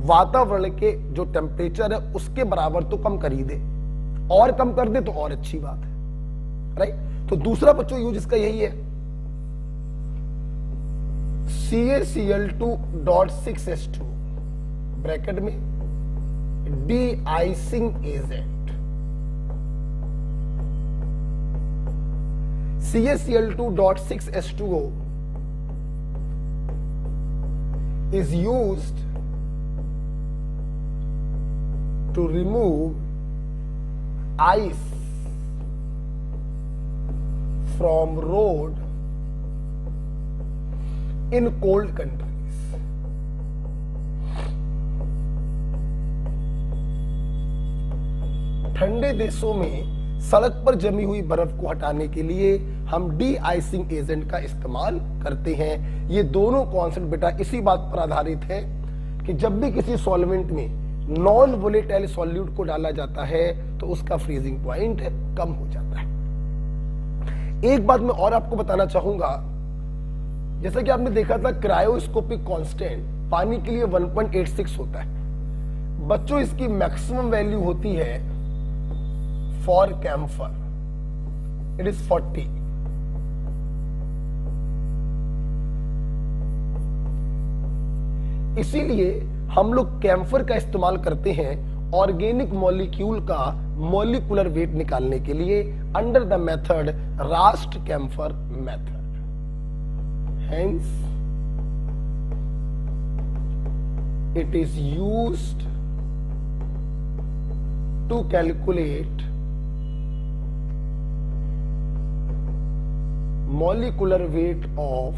वातावरण के जो टेम्परेचर है उसके बराबर तो कम कर ही दे, और कम कर दे तो और अच्छी बात है, राइट। तो दूसरा बच्चों यूज इसका यही है, CaCl2.6H2 ब्रैकेट में de-icing agent. CaCl2.6H2O is used to remove ice from road in cold countries. ठंडे देशों में सड़क पर जमी हुई बर्फ को हटाने के लिए हम डी-आइसिंग एजेंट का इस्तेमाल करते हैं। ये दोनों कॉन्सेप्ट बेटा इसी बात पर आधारित है कि जब भी किसी सॉल्वेंट में नॉन वोलेटाइल सॉल्यूट को डाला जाता है तो उसका फ्रीजिंग पॉइंट कम हो जाता है। एक बात मैं और आपको बताना चाहूंगा, जैसा कि आपने देखा था क्रायोस्कोपिक कांस्टेंट पानी के लिए 1.86 होता है बच्चों, इसकी मैक्सिमम वैल्यू होती है फॉर कैम्फर, इट इज 40। इसीलिए हम लोग कैम्फर का इस्तेमाल करते हैं ऑर्गेनिक मॉलिक्यूल का मॉलिक्यूलर वेट निकालने के लिए under the method Rast camphor method. Hence it is used to calculate molecular weight of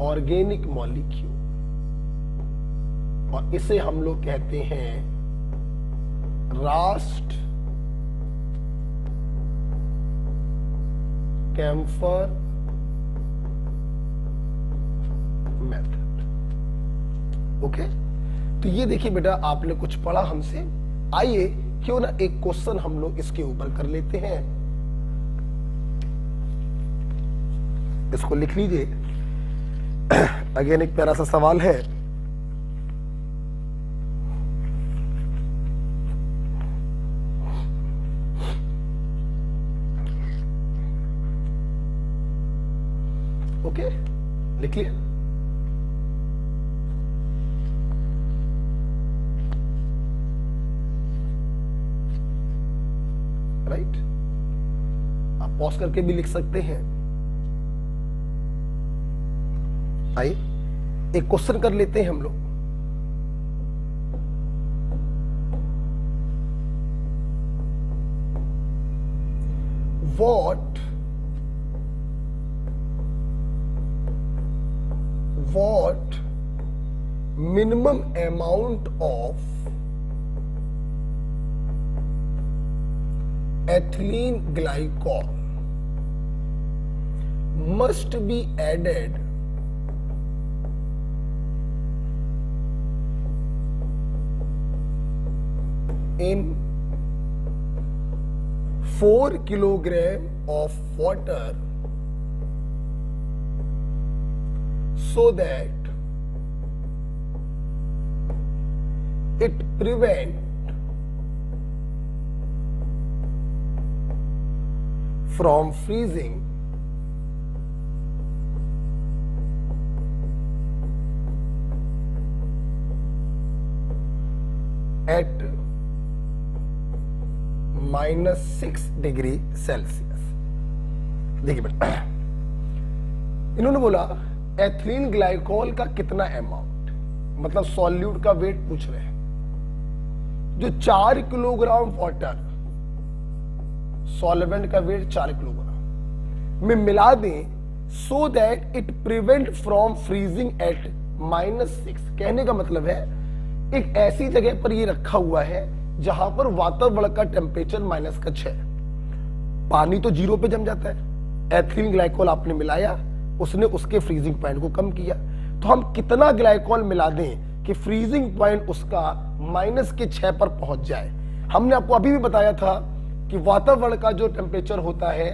organic molecule, और इसे हम लोग कहते हैं रास्ट कैम्फर मेथड। ओके, तो ये देखिए बेटा आपने कुछ पढ़ा हमसे। आइए क्यों ना एक क्वेश्चन हम लोग इसके ऊपर कर लेते हैं। इसको लिख लीजिए। अगेन एक प्यारा सा सवाल है, ओके लिख लिया। राइट, आप पॉज करके भी लिख सकते हैं। आइए एक क्वेश्चन कर लेते हैं हम लोग। what minimum amount of ethylene glycol must be added in 4 kilogram of water so that it prevent from freezing at -6 degree Celsius. देखिए बेटा, इन्होंने बोला एथिलीन ग्लाइकोल का कितना अमाउंट, मतलब सॉल्यूट का वेट पूछ रहे हैं। जो 4 किलोग्राम वाटर, सॉल्वेंट का वेट 4 किलोग्राम में मिला दें so that it prevent from freezing at -6। कहने का मतलब है एक ऐसी जगह पर ये रखा हुआ है जहां पर वातावरण का टेम्परेचर -6, पानी तो 0 पे जम जाता है। एथिलीन ग्लाइकोल आपने मिलाया, उसने उसके फ्रीजिंग पॉइंट को कम किया। तो हम कितना ग्लाइकोल मिला दें कि कि फ्रीजिंग पॉइंट उसका -6 पर पहुंच जाए। हमने आपको अभी भी बताया था कि वातावरण का जो टेम्परेचर होता है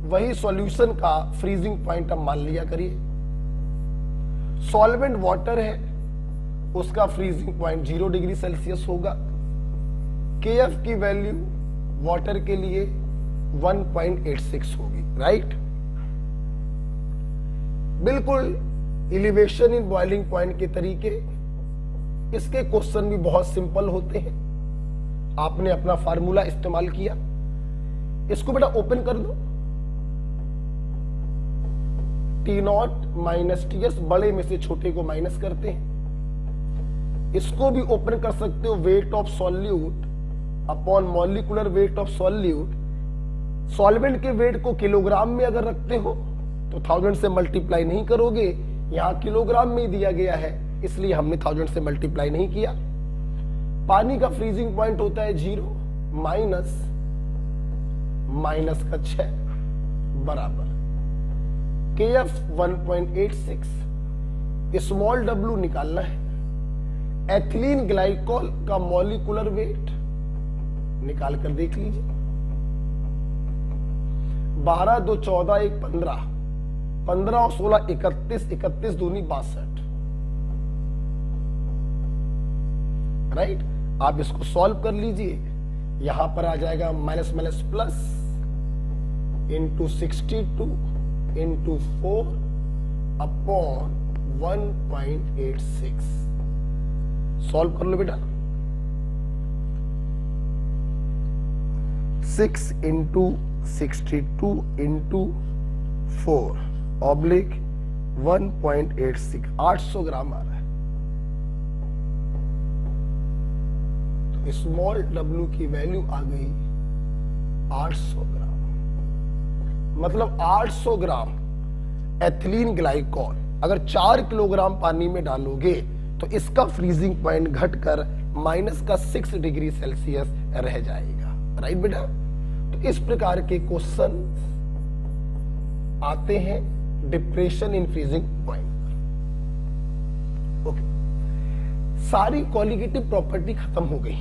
वही सॉल्यूशन का फ्रीजिंग पॉइंट अब मान लिया करिए। सॉल्वेंट वाटर है, उसका फ्रीजिंग पॉइंट 0 डिग्री सेल्सियस होगा। KF की वैल्यू वाटर के लिए 1.86 होगी, राइट। बिल्कुल एलिवेशन इन बॉइलिंग पॉइंट के तरीके। इसके क्वेश्चन भी बहुत सिंपल होते हैं। आपने अपना फार्मूला इस्तेमाल किया, इसको बेटा ओपन कर दो। T0 - TS, बड़े में से छोटे को माइनस करते हैं। इसको भी ओपन कर सकते हो, weight of solute upon molecular weight of solute. Solvent के वेट को किलोग्राम में अगर रखते हो तो 1000 से मल्टीप्लाई नहीं करोगे, यहां किलोग्राम में ही दिया गया है इसलिए हमने 1000 से मल्टीप्लाई नहीं किया। पानी का फ्रीजिंग पॉइंट होता है 0 माइनस का 6 बराबर KF 1.86। स्मॉल w निकालना है। एथिलीन ग्लाइकोल का मॉलिक्यूलर वेट निकाल कर देख लीजिए। 12 2 14 1 15, 15 और 16 31, 31 दूनी 62, राइट। आप इसको सॉल्व कर लीजिए। यहां पर आ जाएगा minus minus plus into 62 into 4 upon 1.86। Solve कर लो बेटा। 6 इंटू 62 इंटू 4 ऑब्लिक 1.86, 800 ग्राम आ रहा है। तो स्मॉल w की वैल्यू आ गई 800 ग्राम। मतलब 800 ग्राम एथिलीन ग्लाइकोल अगर 4 किलोग्राम पानी में डालोगे तो इसका फ्रीजिंग पॉइंट घटकर -6 डिग्री सेल्सियस रह जाएगा, राइट बेटा। तो इस प्रकार के क्वेश्चन आते हैं डिप्रेशन इन फ्रीजिंग पॉइंट पर। ओके, सारी कॉलिगेटिव प्रॉपर्टी खत्म हो गई।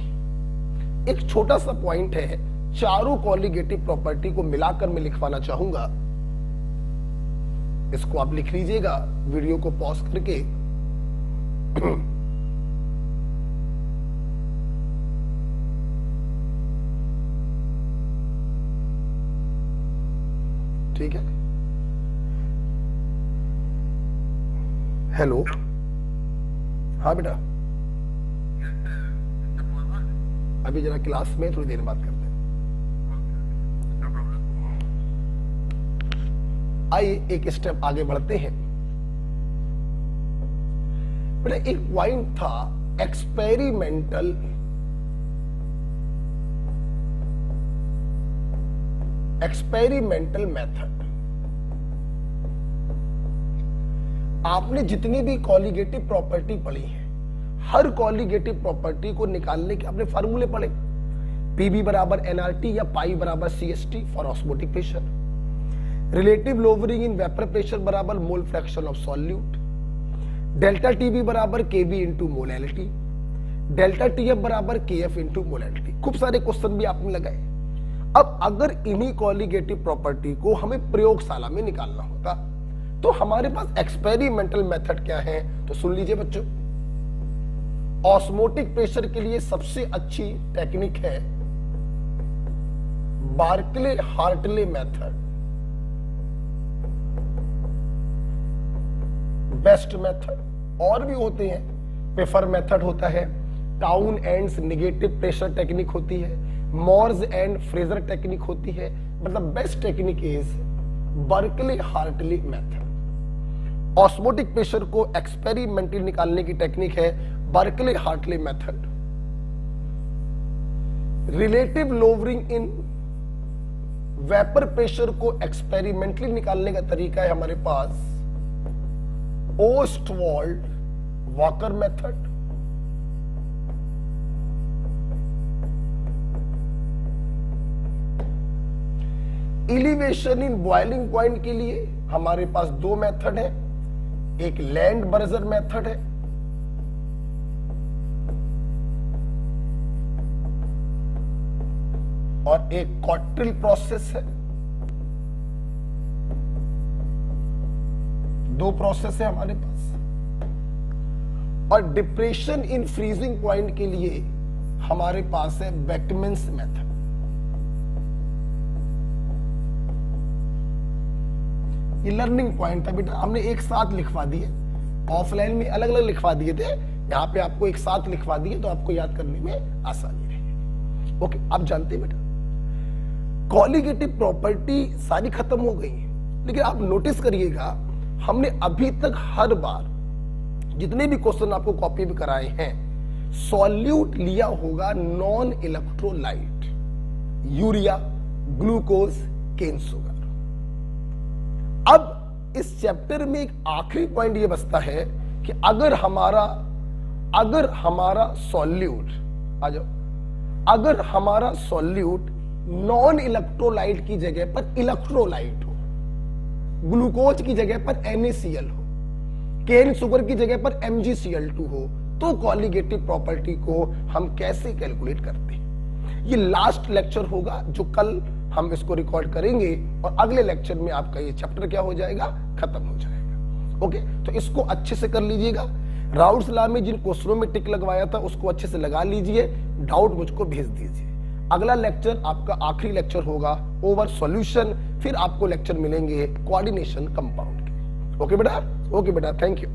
एक छोटा सा पॉइंट है, चारों कॉलिगेटिव प्रॉपर्टी को मिलाकर मैं लिखवाना चाहूंगा। इसको आप लिख लीजिएगा वीडियो को पॉज करके। ठीक है, हेलो, हाँ बेटा, अभी जरा क्लास में थोड़ी देर बात करते हैं। आइए एक स्टेप आगे बढ़ते हैं। बेटा एक पॉइंट था एक्सपेरिमेंटल मेथड। आपने जितनी भी कॉलिगेटिव प्रॉपर्टी पढ़ी है, हर कॉलिगेटिव प्रॉपर्टी को निकालने के आपने फार्मूले पढ़े। PV बराबर nRT या पाई बराबर CST for osmotic pressure. Relative lowering in vapour pressure बराबर mole fraction of solute. Delta TB बराबर KB into molality. Delta TF बराबर KF इंटू मोलैलिटी। खूब सारे क्वेश्चन भी आपने लगाए। अब अगर इन्हीं कॉलिगेटिव प्रॉपर्टी को हमें प्रयोगशाला में निकालना होता तो हमारे पास एक्सपेरिमेंटल मेथड क्या है, तो सुन लीजिए बच्चों। ऑस्मोटिक प्रेशर के लिए सबसे अच्छी टेक्निक है Berkeley Hartley method, best method. और भी होते हैं, पेफर मेथड होता है, Townend's negative pressure technique होती है, मॉर्स एंड फ्रेजर टेक्निक होती है। मतलब best technique is Berkeley Hartley method. Osmotic pressure को एक्सपेरिमेंटली निकालने की टेक्निक है Berkeley Hartley method. Relative lowering in vapour pressure को एक्सपेरिमेंटली निकालने का तरीका है हमारे पास Ostwald Walker method. Elevation in boiling point के लिए हमारे पास दो मेथड है, एक लैंड बर्जर मेथड है और एक क्वार्टिल प्रोसेस है। दो प्रोसेस है हमारे पास। और डिप्रेशन इन फ्रीजिंग पॉइंट के लिए हमारे पास है बेकमैन्स मेथड। ये लर्निंग पॉइंट था बेटा, हमने एक साथ लिखवा दिए, ऑफलाइन में अलग अलग लिखवा दिए थे, यहां पे आपको एक साथ लिखवा दिए तो आपको याद करने में आसानी रहेगी। ओके, आप जानते हैं बेटा कॉलिगेटिव प्रॉपर्टी सारी खत्म हो गई है, लेकिन आप नोटिस करिएगा हमने अभी तक हर बार जितने भी क्वेश्चन आपको कॉपी में कराए हैं सॉल्यूट लिया होगा non electrolyte, urea, glucose, cane sugar. अब इस चैप्टर में एक आखिरी पॉइंट ये बचता है कि अगर हमारा सॉल्यूट आ जाओ, अगर हमारा सॉल्यूट नॉन इलेक्ट्रोलाइट की जगह पर इलेक्ट्रोलाइट हो, ग्लूकोज की जगह पर NaCl हो, केन शुगर की जगह पर MgCl2 हो, तो कॉलिगेटिव प्रॉपर्टी को हम कैसे कैलकुलेट करते हैं। ये लास्ट लेक्चर होगा जो कल हम इसको रिकॉर्ड करेंगे और अगले लेक्चर में आपका ये चैप्टर क्या हो जाएगा, खत्म हो जाएगा। ओके, तो इसको अच्छे से कर लीजिएगा। राउल्ट्स लॉ में जिन क्वेश्चनों में टिक लगवाया था उसको अच्छे से लगा लीजिए, डाउट मुझको भेज दीजिए। अगला लेक्चर आपका आखिरी लेक्चर होगा ओवर सॉल्यूशन, फिर आपको लेक्चर मिलेंगे कोऑर्डिनेशन कंपाउंड के। ओके बेटा, थैंक यू।